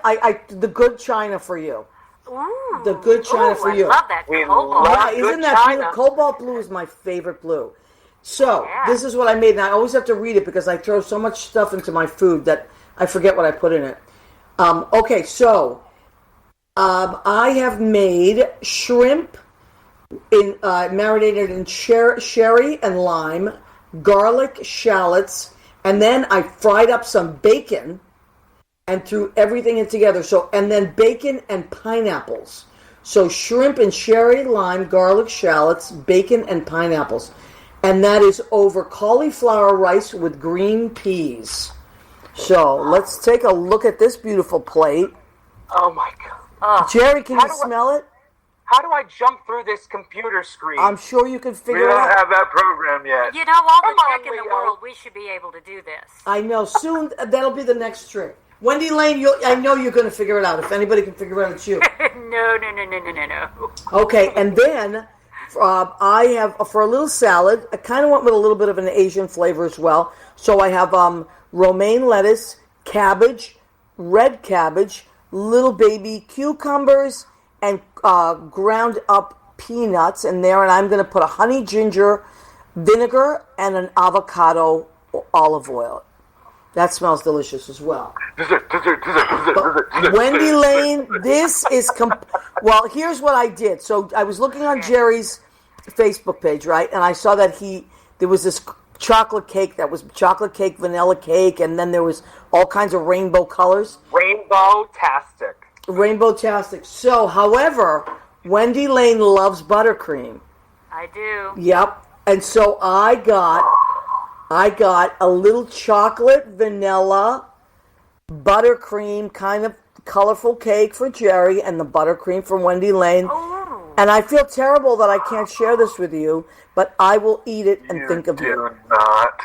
C: the good china for you.
E: Ooh.
C: The good china for you.
E: I love that cobalt.
C: Isn't that
F: china.
C: blue? Cobalt blue is my favorite blue. So, This is what I made, and I always have to read it because I throw so much stuff into my food that I forget what I put in it. Okay, so I have made shrimp marinated in sherry and lime, garlic, shallots, and then I fried up some bacon and threw everything in together. So, and then bacon and pineapples. So shrimp and sherry, lime, garlic, shallots, bacon, and pineapples. And that is over cauliflower rice with green peas. So let's take a look at this beautiful plate.
F: Oh, my God.
C: Gerry, can you smell it?
F: How do I jump through this computer screen?
C: I'm sure you can figure
D: We
C: it out.
D: don't have that program yet.
E: You know, all the
F: Come on,
E: tech in the
F: Leo.
E: world, we should be able to do this.
C: I know. Soon, that'll be the next trick. Wendy-Lane, I know you're going to figure it out. If anybody can figure it out, it's you.
E: No.
C: Okay, and then I have, for a little salad, I kind of went with a little bit of an Asian flavor as well. So I have romaine lettuce, cabbage, red cabbage, little baby cucumbers, and ground up peanuts in there. And I'm going to put a honey ginger vinegar and an avocado olive oil. That smells delicious as well.
D: Dessert.
C: Wendy-Lane, this is... well, here's what I did. So I was looking on Gerry's Facebook page, right? And I saw that there was this chocolate cake that was chocolate cake, vanilla cake, and then there was all kinds of rainbow colors.
F: Rainbow-tastic.
C: Rainbow-tastic. So, however, Wendy-Lane loves buttercream.
E: I do.
C: Yep. And so I got a little chocolate, vanilla, buttercream kind of colorful cake for Gerry and the buttercream for Wendy-Lane.
E: Oh.
C: And I feel terrible that I can't share this with you, but I will eat it and think of you.
D: You do not.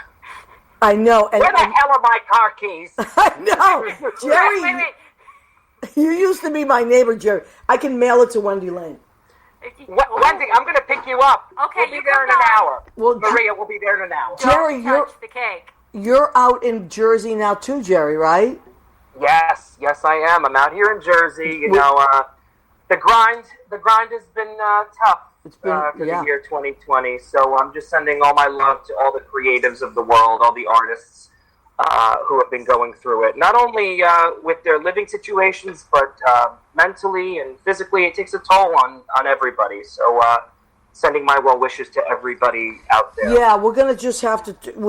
C: I know. And,
F: Where the hell are my car keys?
C: I know. Gerry,
E: Wait.
C: you used to be my neighbor, Gerry. I can mail it to Wendy-Lane.
F: Wendy, I'm going to pick you up.
E: Okay,
F: We'll be
E: you
F: there in
E: come
F: an
E: on.
F: hour.
C: Well,
F: Maria will be there in an hour.
C: Gerry,
E: Don't touch the cake.
C: you're out in Jersey now too, Gerry, right?
F: Yes, I am. I'm out here in Jersey. You know, the grind has been tough.
C: It's been
F: for the year 2020. So I'm just sending all my love to all the creatives of the world, all the artists who have been going through it. Not only with their living situations, but mentally and physically, it takes a toll on everybody. So sending my well wishes to everybody out there.
C: Yeah, we're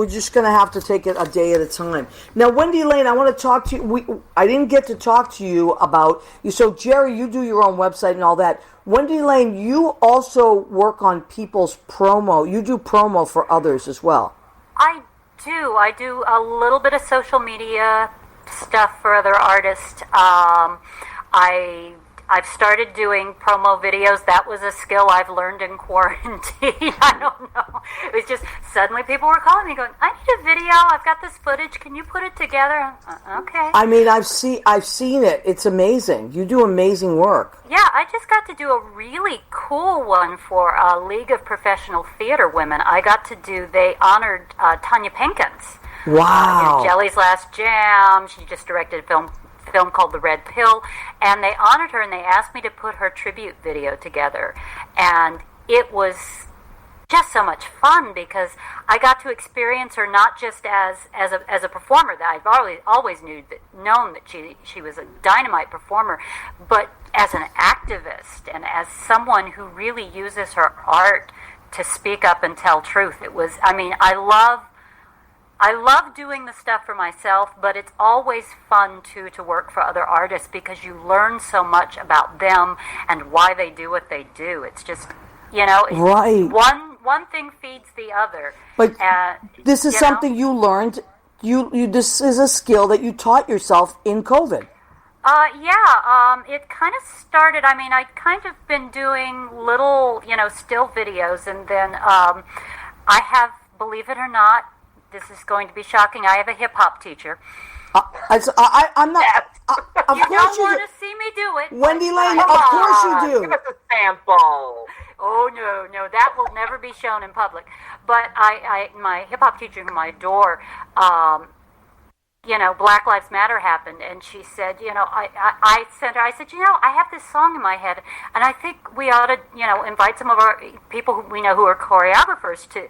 C: just gonna have to take it a day at a time. Now, Wendy-Lane, I want to talk to you. I didn't get to talk to you about you. So, Gerry, you do your own website and all that. Wendy-Lane, you also work on people's promo. You do promo for others as well.
E: I do. I do a little bit of social media stuff for other artists. I I've started doing promo videos. That was a skill I've learned in quarantine. I don't know. It was just suddenly people were calling me going, I need a video. I've got this footage. Can you put it together? Okay.
C: I mean, I've seen it. It's amazing. You do amazing work.
E: Yeah, I just got to do a really cool one for a League of Professional Theater Women. They honored Tanya Pinkins.
C: Wow.
E: Jelly's Last Jam. She just directed a film called The Red Pill, and they honored her and they asked me to put her tribute video together, and it was just so much fun because I got to experience her not just as a performer that I've always known that she was a dynamite performer, but as an activist and as someone who really uses her art to speak up and tell truth. I love doing the stuff for myself, but it's always fun, too, to work for other artists because you learn so much about them and why they do what they do. It's just,
C: right.
E: One thing feeds the other.
C: But this is something you learned. This is a skill that you taught yourself in COVID.
E: It kind of started, I'd kind of been doing little, still videos, and then I have, believe it or not, this is going to be shocking. I have a hip-hop teacher.
C: I'm not... Of
E: you
C: course
E: don't
C: you
E: want to see me do it.
C: Wendy-Lane, of course you do.
F: Give us a sample.
E: Oh, no, that will never be shown in public. But my hip-hop teacher, whom I adore, Black Lives Matter happened, and she said, I said, I have this song in my head, and I think we ought to, invite some of our people who we know who are choreographers to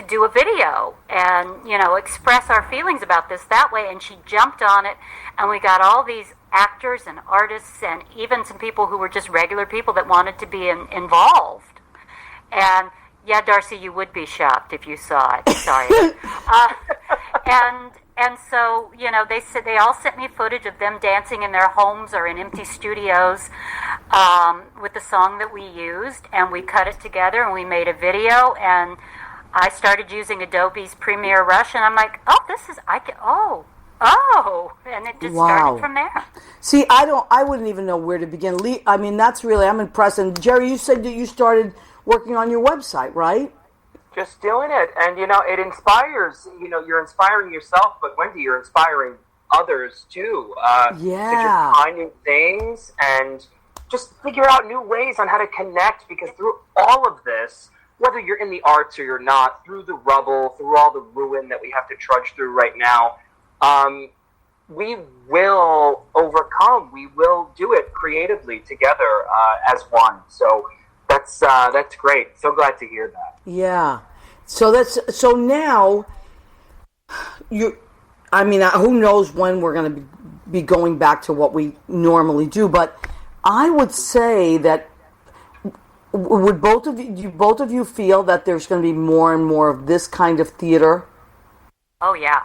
E: do a video and, express our feelings about this that way. And she jumped on it, and we got all these actors and artists and even some people who were just regular people that wanted to be involved. And, yeah, Darcy, you would be shocked if you saw it. Sorry. And so, they all sent me footage of them dancing in their homes or in empty studios with the song that we used, and we cut it together and we made a video, and I started using Adobe's Premiere Rush, and I'm like, and it just started from there.
C: See, I wouldn't even know where to begin. I'm impressed. And Gerry, you said that you started working on your website, right?
F: Just doing it, and it inspires. You're inspiring yourself, but Wendy, you're inspiring others too. To just find new things and just figure out new ways on how to connect. Because through all of this, whether you're in the arts or you're not, through the rubble, through all the ruin that we have to trudge through right now, we will overcome. We will do it creatively together as one. So that's great. So glad to hear that.
C: Yeah. So now who knows when we're going to be going back to what we normally do, but I would say that would both of you feel that there's going to be more and more of this kind of theater?
E: Oh, yeah.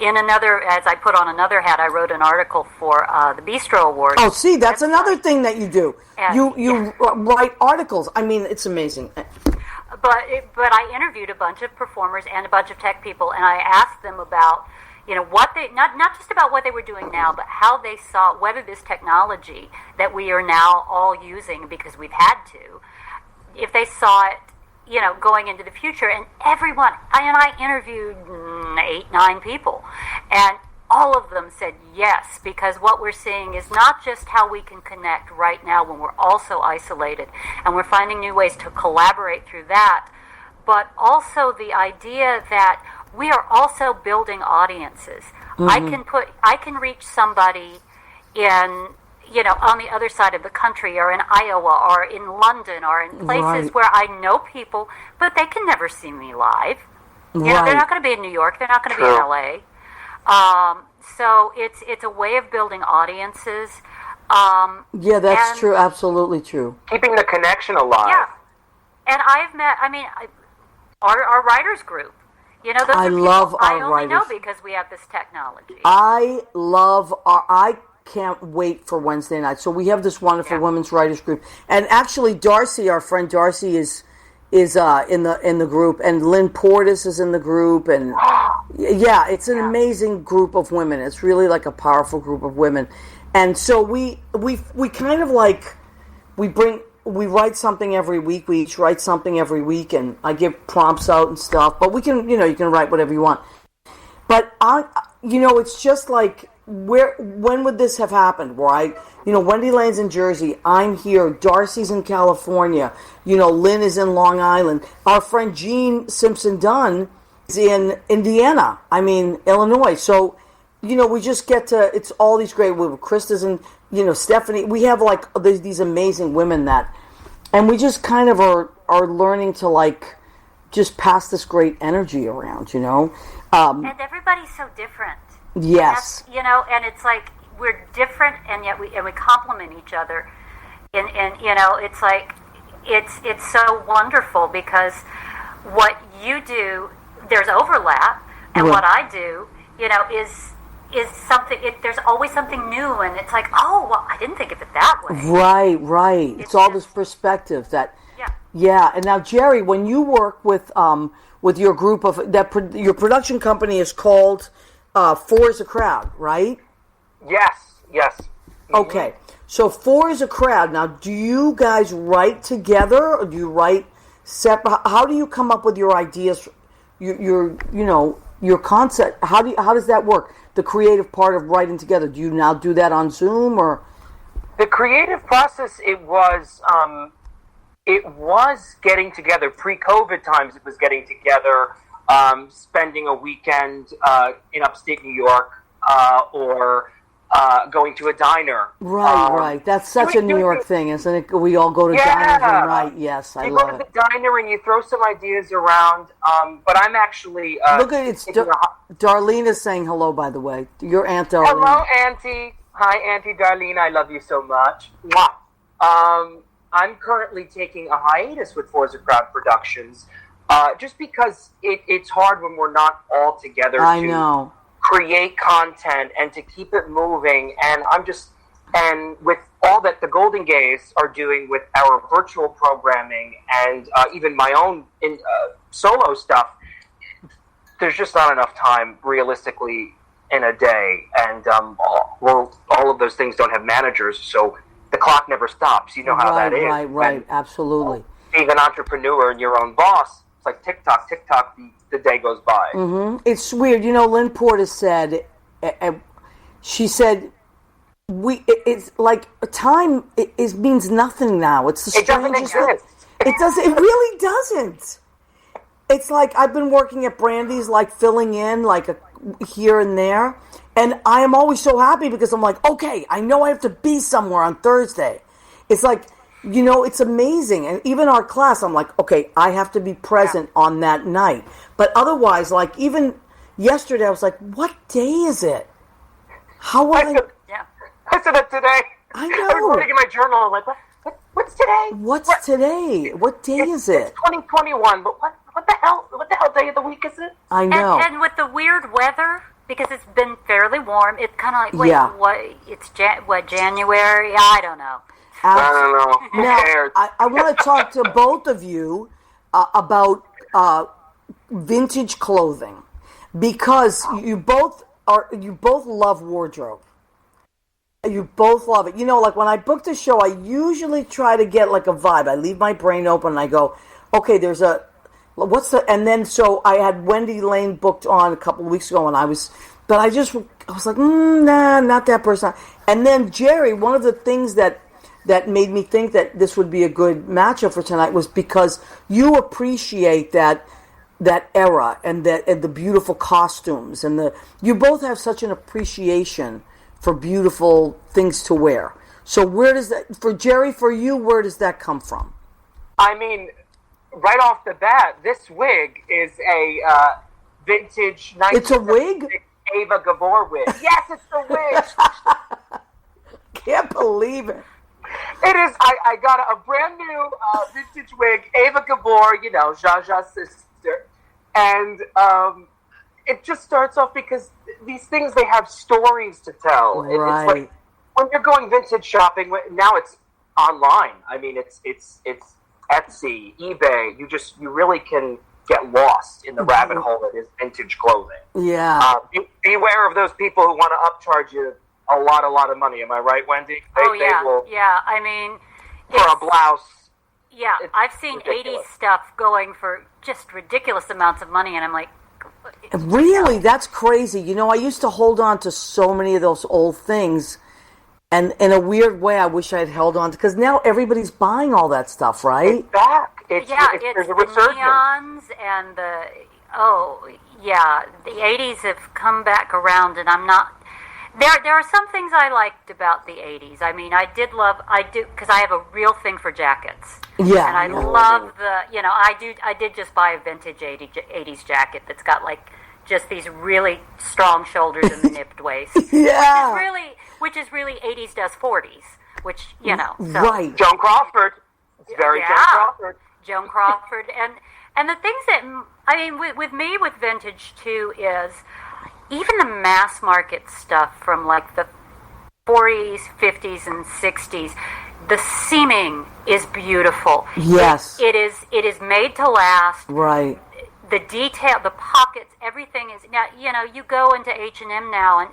E: In another, as I put on another hat, I wrote an article for the Bistro Awards.
C: Oh, see, that's another thing that you do. You write articles. It's amazing.
E: But I interviewed a bunch of performers and a bunch of tech people, and I asked them about, what they, not just about what they were doing now, but how they saw whether this technology that we are now all using because we've had to, if they saw it, going into the future. And everyone, I interviewed 8-9 people, and all of them said yes, because what we're seeing is not just how we can connect right now when we're also isolated, and we're finding new ways to collaborate through that, but also the idea that we are also building audiences. Mm-hmm. I can reach somebody in, on the other side of the country, or in Iowa, or in London, or in places where I know people, but they can never see me live. They're not going to be in New York. They're not going to be in LA. So it's a way of building audiences.
C: That's true. Absolutely true.
F: Keeping the connection alive.
E: Yeah. And I've met, our writers group.
C: I love our
E: I only
C: writers.
E: know because we have this technology.
C: I can't wait for Wednesday night. So we have this wonderful women's writers group, and actually Darcy, our friend Darcy, is in the group, and Lynn Portis is in the group, and it's an amazing group of women. It's really like a powerful group of women, And so we kind of like, we write something every week. We each write something every week, and I give prompts out and stuff. But we can, you can write whatever you want. But it's just like, when would this have happened? Where Wendy-Lane's in Jersey, I'm here, Darcy's in California, Lynn is in Long Island. Our friend Jean Simpson-Dunn is in Indiana, Illinois. So, we just get to, it's all these great women. Krista's in, Stephanie. We have like these amazing women and we just kind of are learning to like just pass this great energy around,
E: And everybody's so different.
C: Yes.
E: And it's like we're different, and yet we complement each other. And it's like it's so wonderful because what you do, there's overlap, and what I do, is something. There's always something new, and it's like, oh, well, I didn't think of it that way.
C: Right. It's all this perspective that. Yeah. And now, Gerry, when you work with your group of your production company is called Four is a Crowd, right?
F: Yes. Mm-hmm.
C: Okay. So Four is a Crowd. Now, do you guys write together, or do you write separate? How do you come up with your ideas? Your concept. How does that work? The creative part of writing together. Do you now do that on Zoom, or?
F: The creative process, it was getting together. Pre-COVID times, it was getting together, spending a weekend in upstate New York, or going to a diner.
C: Right. That's such a New York thing, isn't it? We all go to diners and write. Yes, I love it.
F: You go to the diner and you throw some ideas around. But I'm actually
C: look at it. Darlene is saying hello, by the way. Your Aunt Darlene.
F: Hello, Auntie. Hi, Auntie Darlene. I love you so much. Mwah. I'm currently taking a hiatus with Forza Crowd Productions, just because it's hard when we're not all together.
C: I know.
F: Create content and to keep it moving, and with all that the Golden Gays are doing with our virtual programming and even my own solo stuff, there's just not enough time realistically in a day, and all of those things don't have managers, so the clock never stops. You know how that is.
C: Right, absolutely.
F: Being an entrepreneur and your own boss, it's like tick-tock, the day goes by.
C: Mm-hmm. It's weird. Lynn Porter said, she said, it's like time means nothing now. It's the strangest thing. It really doesn't. It's like I've been working at Brandy's, like filling in like here and there, and I am always so happy because I'm like, okay, I know I have to be somewhere on Thursday. It's like, it's amazing. And even our class, I'm like, okay, I have to be present on that night. But otherwise, like even yesterday, I was like, what day is it? How will
F: I said that today.
C: I know.
F: I was looking in my journal. I'm like, what's today?
C: What's today? What day is it?
F: It's 2021, but what the hell? What the hell day of the week is it?
C: I know.
E: And with the weird weather, because it's been fairly warm, it's kind of like, what? It's January? I don't know.
F: I don't know. Who cares?
C: I want to talk to both of you about vintage clothing, because you both love wardrobe. You both love it. Like when I book the show, I usually try to get like a vibe. I leave my brain open and I go, okay, and then so I had Wendy-Lane booked on a couple of weeks ago, and I was like, nah, not that person. And then Gerry, one of the things that made me think that this would be a good matchup for tonight was because you appreciate that era and the beautiful costumes, and you both have such an appreciation for beautiful things to wear. So where does that, for Gerry, for you, where does that come from?
F: I mean, right off the bat, this wig is a vintage 1976
C: It's a wig?
F: Ava Gabor wig. Yes, it's the wig.
C: Can't believe it.
F: It is. I got a brand new vintage wig, Ava Gabor, Zsa Zsa's sister. And it just starts off because these things, they have stories to tell.
C: Right.
F: It's like when you're going vintage shopping, now it's online. I mean, it's Etsy, eBay. You really can get lost in the rabbit hole that is vintage clothing.
C: Yeah.
F: Beware of those people who want to upcharge you a lot of money. Am I right, Wendy?
E: Yeah.
F: They will,
E: Yeah. I mean,
F: for a blouse.
E: Yeah,
F: It's
E: I've seen
F: ridiculous.
E: 80s stuff going for just ridiculous amounts of money, and I'm like,
C: Really? That's crazy. You know, I used to hold on to so many of those old things, and in a weird way, I wish I had held on to, because now everybody's buying all that stuff, right?
F: It's back. It's
E: the
F: there's a resurgence.
E: neons and the 80s have come back around, and I'm not. There are some things I liked about the 80s. I mean, I do, because I have a real thing for jackets.
C: Yeah.
E: And I love I did just buy a vintage 80s jacket that's got, like, just these really strong shoulders and the nipped waist.
C: Yeah.
E: Which is really 80s does 40s, which, so.
C: Right.
F: Joan Crawford. It's very Joan Crawford.
E: Joan Crawford. And the things that, I mean, with me, with vintage, too, is even the mass market stuff from, like, the 40s, 50s, and 60s, the seaming is beautiful.
C: Yes.
E: It is made to last.
C: Right.
E: The detail, the pockets, everything is, now, you go into H&M now, and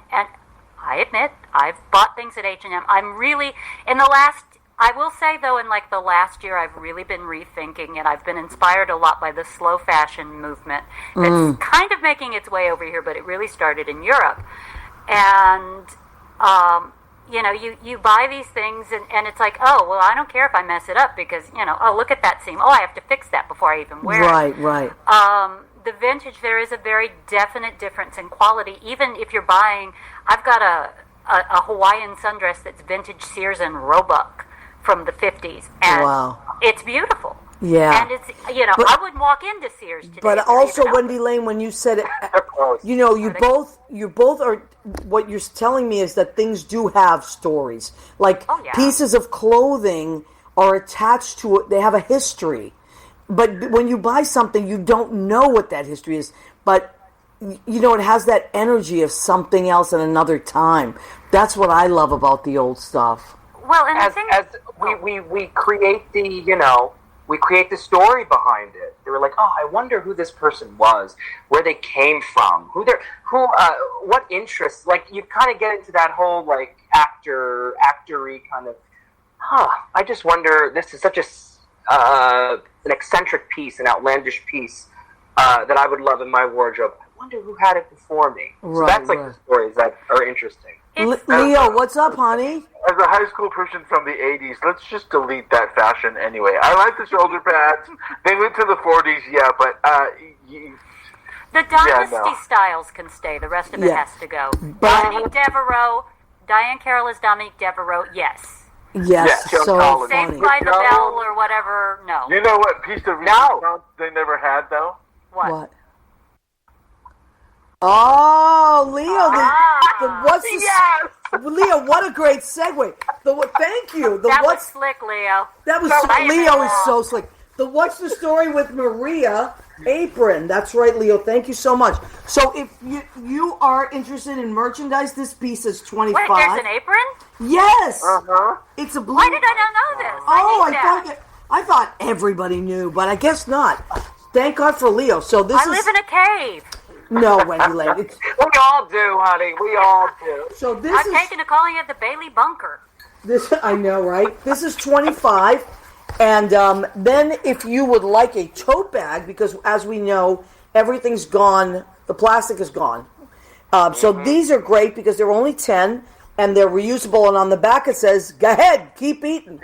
E: I admit, I've bought things at H&M. I'm really, I will say, though, in, like, the last year, I've really been rethinking it. I've been inspired a lot by the slow fashion movement that's kind of making its way over here, but it really started in Europe. And, you buy these things, and it's like, oh, well, I don't care if I mess it up because, oh, look at that seam. Oh, I have to fix that before I even wear it.
C: Right.
E: The vintage, there is a very definite difference in quality. Even if you're buying, I've got a Hawaiian sundress that's vintage Sears and Roebuck from the 50s, and it's beautiful.
C: Yeah.
E: And it's, I wouldn't walk into Sears today.
C: But also, Wendy-Lane, when you said it, you both are, what you're telling me is that things do have stories. Like, pieces of clothing are attached to it. They have a history. But when you buy something, you don't know what that history is. But, it has that energy of something else at another time. That's what I love about the old stuff.
E: Well, and
F: we create we create the story behind it. They were like, oh, I wonder who this person was, where they came from, what interests. Like, you kind of get into that whole, like, actory kind of, I just wonder, this is such an eccentric piece, an outlandish piece that I would love in my wardrobe. I wonder who had it before me. So that's like the stories that are interesting.
C: Leo, what's up, honey?
D: As a high school person from the 80s, let's just delete that fashion anyway. I like the shoulder pads. They went to the 40s, but...
E: the Dynasty styles can stay. The rest of it has to go. Dominique Devereaux, Diane Carroll is Dominique Devereaux, yes.
C: Yes, so funny.
E: Saved by the Bell or whatever, no.
D: You know what piece of resistance they never had, though?
E: What?
C: Oh, Leo, what's the... Yes! Leo, what a great segue. Thank you.
E: That was slick, Leo.
C: That was Leo is so slick. The What's the Story with Maria apron. That's right, Leo. Thank you so much. So if you are interested in merchandise, this piece is $25.
E: Wait, there's an apron?
C: Yes.
D: Uh-huh.
C: It's a blue.
E: Why did I not know this?
C: I thought everybody knew, but I guess not. Thank God for Leo. So this
E: I live in a cave.
C: No, Wendy-Lane.
F: We all do, honey. We all do.
C: So this
E: I've taken to calling it the Bailey Bunker.
C: I know, right? This is $25. And then if you would like a tote bag, because as we know, everything's gone. The plastic is gone. So these are great because they're only $10 and they're reusable. And on the back it says, "Go ahead, keep eating."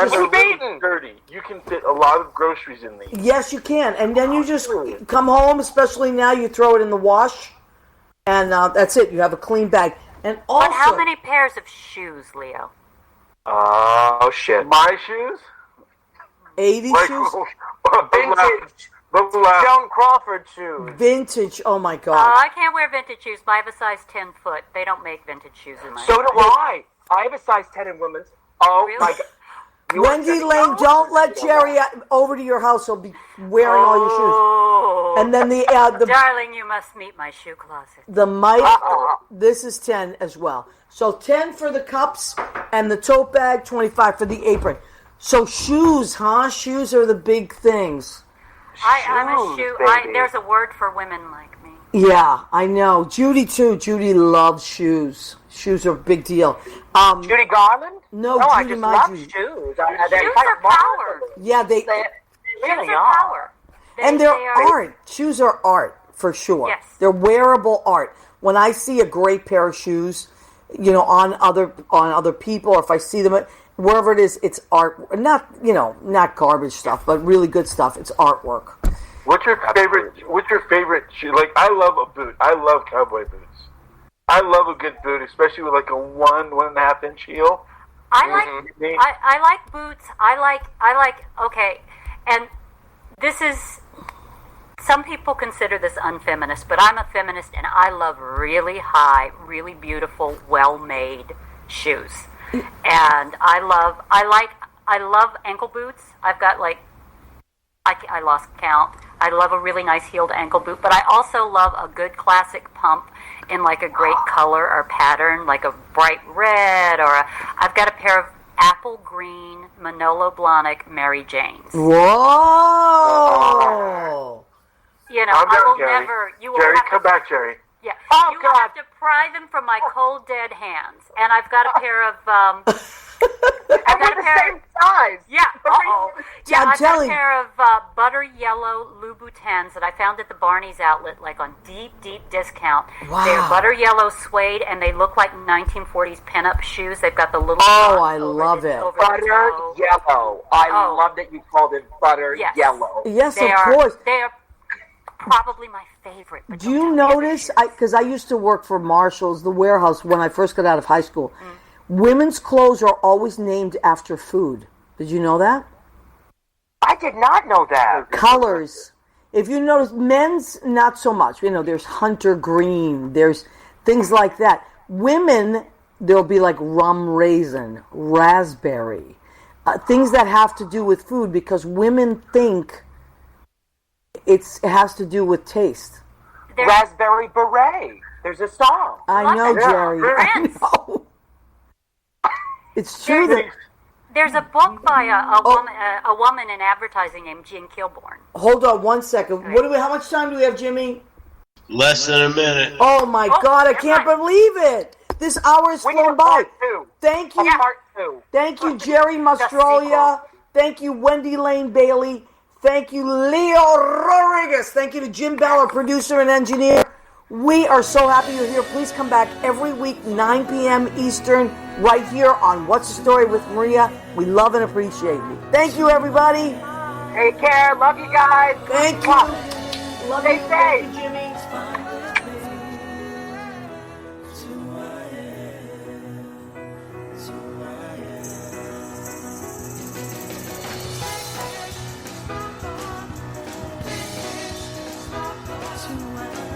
D: And they're really sturdy. You can fit a lot of groceries in these.
C: Yes, you can. And then you just come home, especially now, you throw it in the wash, and that's it. You have a clean bag. And also,
E: but how many pairs of shoes, Leo?
F: Oh, shit.
D: My shoes?
C: 80 shoes?
F: Vintage. Joan Crawford shoes.
C: Vintage. Oh, my God.
E: I can't wear vintage shoes. I have a size 10 foot. They don't make vintage shoes in my
F: So do I. I have a size 10 in women's. Oh,
E: really?
F: my God.
C: Wendy-Lane, don't let Gerry over to your house. He'll be wearing all your shoes. And then the
E: darling, you must meet my shoe closet.
C: The mighty. This is 10 as well. So 10 for the cups and the tote bag. 25 for the apron. So shoes, huh? Shoes are the big things.
E: I'm a shoe. There's a word for women like me.
C: Yeah, I know. Judy too. Judy loves shoes. Shoes are a big deal.
F: Judy Garland?
C: No,
F: I
C: Judy,
F: just
C: my
F: love
C: Judy.
F: shoes.
E: Shoes are power.
C: Yeah, they
F: really
E: Shoes are
F: are.
E: power.
C: and they're art. Shoes are art for sure.
E: Yes.
C: They're wearable art. When I see a great pair of shoes, on other people, or if I see them wherever it is, it's art. Not garbage stuff, but really good stuff. It's artwork.
D: What's your favorite shoe? Like, I love a boot. I love cowboy boots. I love a good boot, especially with like a 1.5 inch heel.
E: I like boots. I like okay, and this is, some people consider this unfeminist, but I'm a feminist and I love really high, really beautiful, well-made shoes. And I love ankle boots. I've got I lost count. I love a really nice heeled ankle boot, but I also love a good classic pump in like a great color or pattern, like a bright red, or I've got a pair of apple green Manolo Blahnik Mary Janes.
C: Whoa!
E: You will
D: Gerry, come back, Gerry.
E: Yeah.
F: Oh,
E: you will have to pry them from my cold, dead hands. And I've got a pair of...
F: And we're the same size.
E: Yeah. Uh-oh. Yeah,
C: I'm
E: I've got a
C: telling
E: pair of butter yellow Louboutins that I found at the Barney's outlet, like on deep, deep discount.
C: Wow.
E: They're butter yellow suede, and they look like 1940s pinup shoes. They've got the little...
C: Oh, I love it.
F: Butter yellow. I love that you called it butter yellow.
C: Yes, of course.
E: They are probably my favorite.
C: Do you notice, because I used to work for Marshall's, the warehouse, when I first got out of high school, women's clothes are always named after food. Did you know that?
F: I did not know that.
C: Colors. If you notice, men's, not so much. There's hunter green, there's things like that. Women, there'll be like rum raisin, raspberry, things that have to do with food, because women think it has to do with taste.
F: Raspberry beret. There's a song.
C: I know, Gerry. I know. It's true.
E: There's a book by a woman in advertising named Jean Kilbourne.
C: Hold on 1 second. How much time do we have, Jimmy?
G: Less than a minute.
C: Oh my God! I can't believe it. This hour has flown by. Thank you.
F: Part two.
C: Thank you, Gerry Mastriola. Thank you, Wendy-Lane Bailey. Thank you, Leo Rodriguez. Thank you to Jim Bell, our producer and engineer. We are so happy you're here. Please come back every week, 9 p.m. Eastern, right here on What's the Story with Maria. We love and appreciate you. Thank you, everybody.
F: Take care. Love you guys.
C: Thank you. Love you,
F: safe.
C: Jimmy.
B: To